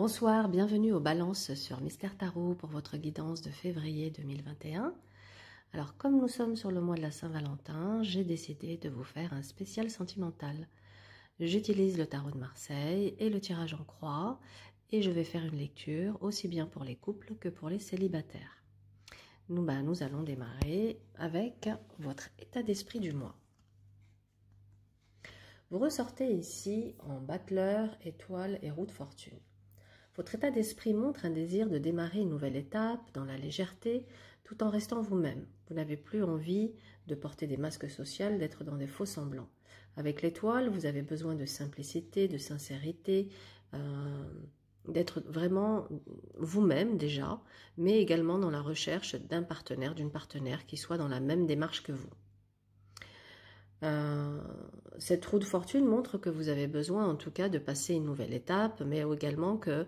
Bonsoir, bienvenue aux Balances sur Mystère Tarot pour votre guidance de février 2021. Alors comme nous sommes sur le mois de la Saint-Valentin, j'ai décidé de vous faire un spécial sentimental. J'utilise le tarot de Marseille et le tirage en croix et je vais faire une lecture aussi bien pour les couples que pour les célibataires. Nous allons démarrer avec votre état d'esprit du mois. Vous ressortez ici en battleur, étoile et roue de fortune. Votre état d'esprit montre un désir de démarrer une nouvelle étape dans la légèreté tout en restant vous-même. Vous n'avez plus envie de porter des masques sociaux, d'être dans des faux semblants. Avec l'étoile, vous avez besoin de simplicité, de sincérité, d'être vraiment vous-même déjà, mais également dans la recherche d'un partenaire, d'une partenaire qui soit dans la même démarche que vous. Cette roue de fortune montre que vous avez besoin en tout cas de passer une nouvelle étape, mais également que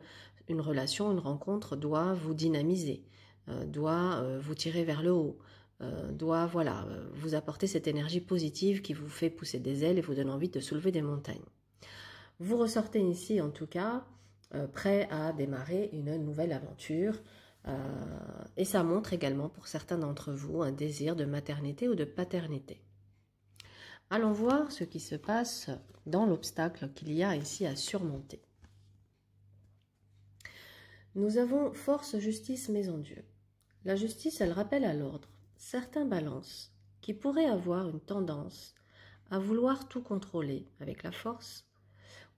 une relation, une rencontre doit vous dynamiser, doit vous tirer vers le haut, doit vous apporter cette énergie positive qui vous fait pousser des ailes et vous donne envie de soulever des montagnes. Vous ressortez ici en tout cas prêt à démarrer une nouvelle aventure et ça montre également pour certains d'entre vous un désir de maternité ou de paternité. Allons voir ce qui se passe dans l'obstacle qu'il y a ici à surmonter. Nous avons force, justice, maison Dieu. La justice, elle rappelle à l'ordre certains balances qui pourraient avoir une tendance à vouloir tout contrôler avec la force,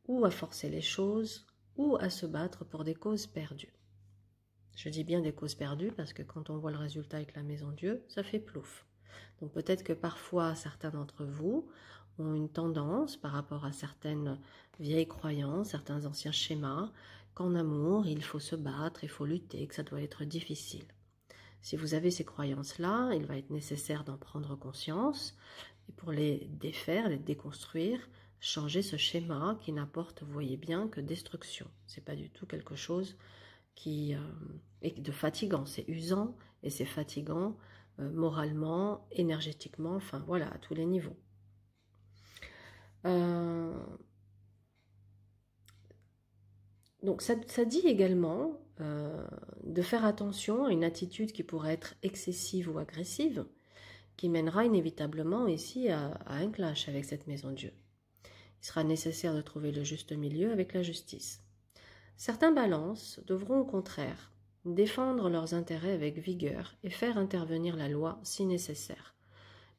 ou à forcer les choses, ou à se battre pour des causes perdues. Je dis bien des causes perdues parce que quand on voit le résultat avec la maison Dieu, ça fait plouf. Donc peut-être que parfois certains d'entre vous ont une tendance par rapport à certaines vieilles croyances, certains anciens schémas, qu'en amour il faut se battre, il faut lutter, que ça doit être difficile. Si vous avez ces croyances-là, il va être nécessaire d'en prendre conscience et pour les défaire, les déconstruire, changer ce schéma qui n'apporte, vous voyez bien, que destruction. C'est pas du tout quelque chose qui est de fatigant, c'est usant et c'est fatigant moralement, énergétiquement, enfin voilà, à tous les niveaux. Donc ça dit également de faire attention à une attitude qui pourrait être excessive ou agressive, qui mènera inévitablement ici à un clash avec cette maison Dieu. Il sera nécessaire de trouver le juste milieu avec la justice. Certains balances devront au contraire défendre leurs intérêts avec vigueur et faire intervenir la loi si nécessaire.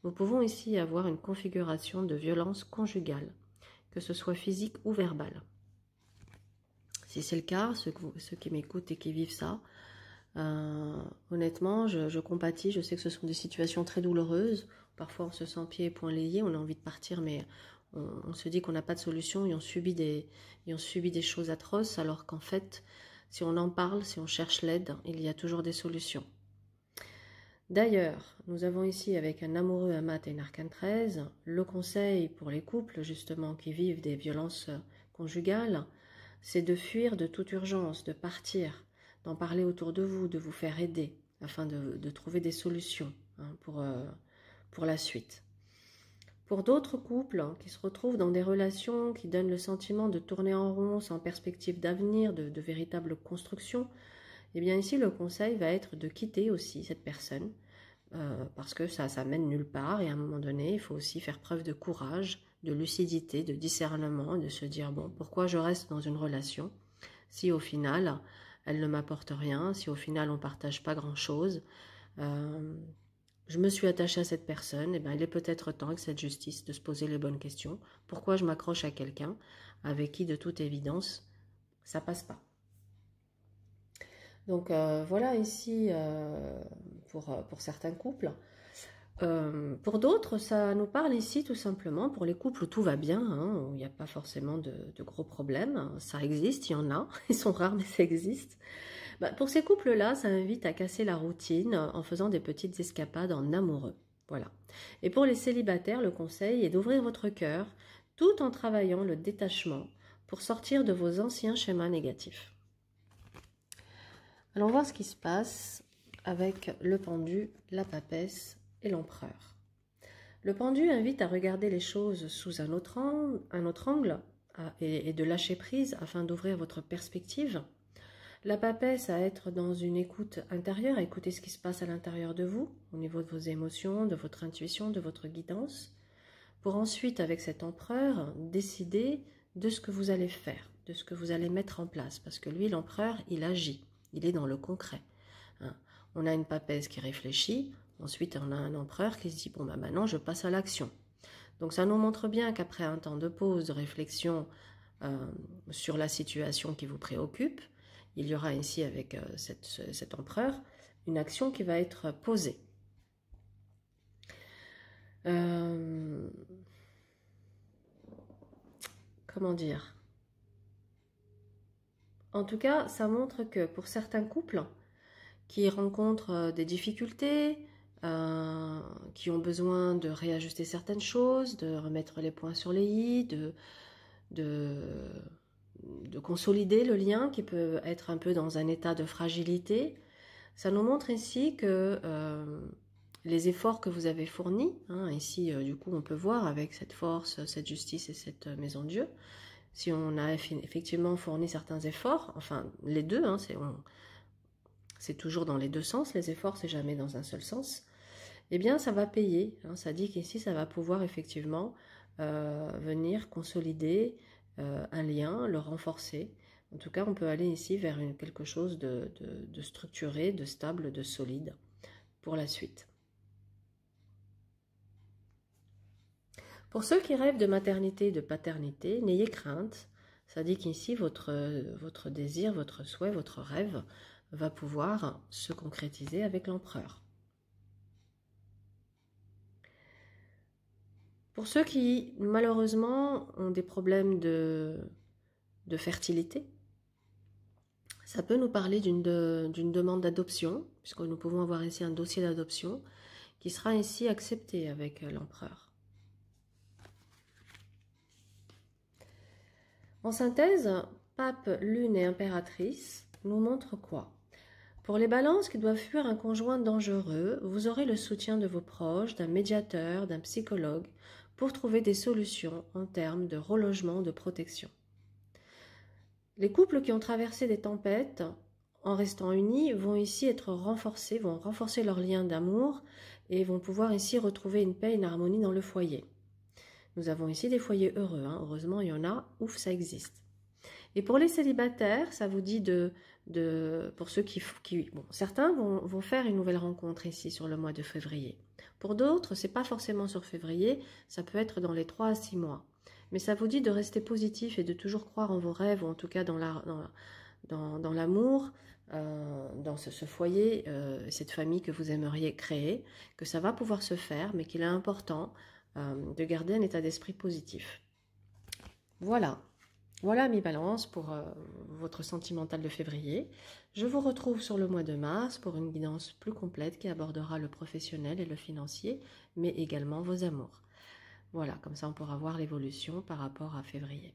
Nous pouvons ici avoir une configuration de violence conjugale, que ce soit physique ou verbale. Si c'est le cas, ceux qui m'écoutent et qui vivent ça, honnêtement, je compatis, je sais que ce sont des situations très douloureuses. Parfois, on se sent pieds et poings liés, on a envie de partir, mais on se dit qu'on n'a pas de solution et on subit des choses atroces, alors qu'en fait, si on en parle, si on cherche l'aide, il y a toujours des solutions. D'ailleurs, nous avons ici avec un amoureux, un mat et une arcane 13, le conseil pour les couples justement qui vivent des violences conjugales, c'est de fuir de toute urgence, de partir, d'en parler autour de vous faire aider, afin de trouver des solutions pour la suite. Pour d'autres couples qui se retrouvent dans des relations qui donnent le sentiment de tourner en rond sans perspective d'avenir, de véritable construction, eh bien ici le conseil va être de quitter aussi cette personne parce que ça mène nulle part et à un moment donné il faut aussi faire preuve de courage, de lucidité, de discernement, de se dire bon pourquoi je reste dans une relation si au final elle ne m'apporte rien, si au final on partage pas grand chose. Je me suis attachée à cette personne, et il est peut-être temps avec cette justice de se poser les bonnes questions. Pourquoi je m'accroche à quelqu'un avec qui, de toute évidence, ça passe pas. Donc voilà ici pour certains couples. Pour d'autres, ça nous parle ici tout simplement pour les couples où tout va bien, où il n'y a pas forcément de gros problèmes. Ça existe, il y en a, ils sont rares mais ça existe. Pour ces couples-là, ça invite à casser la routine en faisant des petites escapades en amoureux. Voilà. Et pour les célibataires, le conseil est d'ouvrir votre cœur tout en travaillant le détachement pour sortir de vos anciens schémas négatifs. Allons voir ce qui se passe avec le pendu, la papesse et l'empereur. Le pendu invite à regarder les choses sous un autre angle et de lâcher prise afin d'ouvrir votre perspective. La papesse à être dans une écoute intérieure, à écouter ce qui se passe à l'intérieur de vous, au niveau de vos émotions, de votre intuition, de votre guidance, pour ensuite, avec cet empereur, décider de ce que vous allez faire, de ce que vous allez mettre en place. Parce que lui, l'empereur, il agit, il est dans le concret. Hein. On a une papesse qui réfléchit, ensuite on a un empereur qui se dit, bon, bah, maintenant je passe à l'action. Donc ça nous montre bien qu'après un temps de pause, de réflexion sur la situation qui vous préoccupe, il y aura ici avec cet empereur une action qui va être posée. Comment dire? En tout cas, ça montre que pour certains couples qui rencontrent des difficultés, qui ont besoin de réajuster certaines choses, de remettre les points sur les i, de consolider le lien qui peut être un peu dans un état de fragilité, ça nous montre ici que les efforts que vous avez fournis, hein, ici du coup on peut voir avec cette force, cette justice et cette maison de Dieu, si on a effectivement fourni certains efforts, enfin les deux, hein, c'est toujours dans les deux sens, les efforts c'est jamais dans un seul sens, eh bien ça va payer, hein, ça dit qu'ici ça va pouvoir effectivement venir consolider un lien, le renforcer. En tout cas, on peut aller ici vers quelque chose de structuré, de stable, de solide pour la suite. Pour ceux qui rêvent de maternité et de paternité, n'ayez crainte. Ça dit qu'ici, votre désir, votre souhait, votre rêve va pouvoir se concrétiser avec l'empereur. Pour ceux qui, malheureusement, ont des problèmes de fertilité, ça peut nous parler d'une demande d'adoption, puisque nous pouvons avoir ici un dossier d'adoption qui sera ici accepté avec l'empereur. En synthèse, Pape, Lune et Impératrice nous montrent quoi? Pour les balances qui doivent fuir un conjoint dangereux, vous aurez le soutien de vos proches, d'un médiateur, d'un psychologue, pour trouver des solutions en termes de relogement, de protection. Les couples qui ont traversé des tempêtes, en restant unis, vont ici être renforcés, vont renforcer leur lien d'amour et vont pouvoir ici retrouver une paix, une harmonie dans le foyer. Nous avons ici des foyers heureux, hein. Heureusement il y en a, ouf, ça existe. Et pour les célibataires, ça vous dit pour ceux bon, certains vont faire une nouvelle rencontre ici sur le mois de février. Pour d'autres, c'est pas forcément sur février, ça peut être dans les 3 à 6 mois. Mais ça vous dit de rester positif et de toujours croire en vos rêves, ou en tout cas dans l'amour, dans ce foyer, cette famille que vous aimeriez créer, que ça va pouvoir se faire, mais qu'il est important de garder un état d'esprit positif. Voilà. Voilà mes balances pour votre sentimental de février. Je vous retrouve sur le mois de mars pour une guidance plus complète qui abordera le professionnel et le financier, mais également vos amours. Voilà, comme ça on pourra voir l'évolution par rapport à février.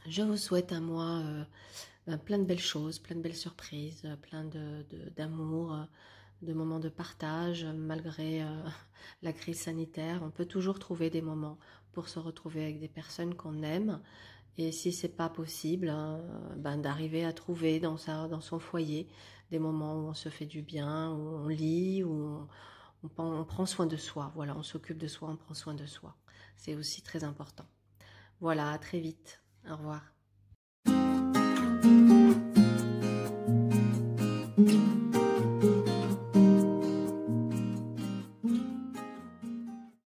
Je vous souhaite un mois plein de belles choses, plein de belles surprises, plein d'amour, de moments de partage, malgré la crise sanitaire. On peut toujours trouver des moments pour se retrouver avec des personnes qu'on aime. Et si c'est pas possible, d'arriver à trouver dans son foyer des moments où on se fait du bien, où on lit, où on prend soin de soi. Voilà, on s'occupe de soi, on prend soin de soi. C'est aussi très important. Voilà, à très vite. Au revoir.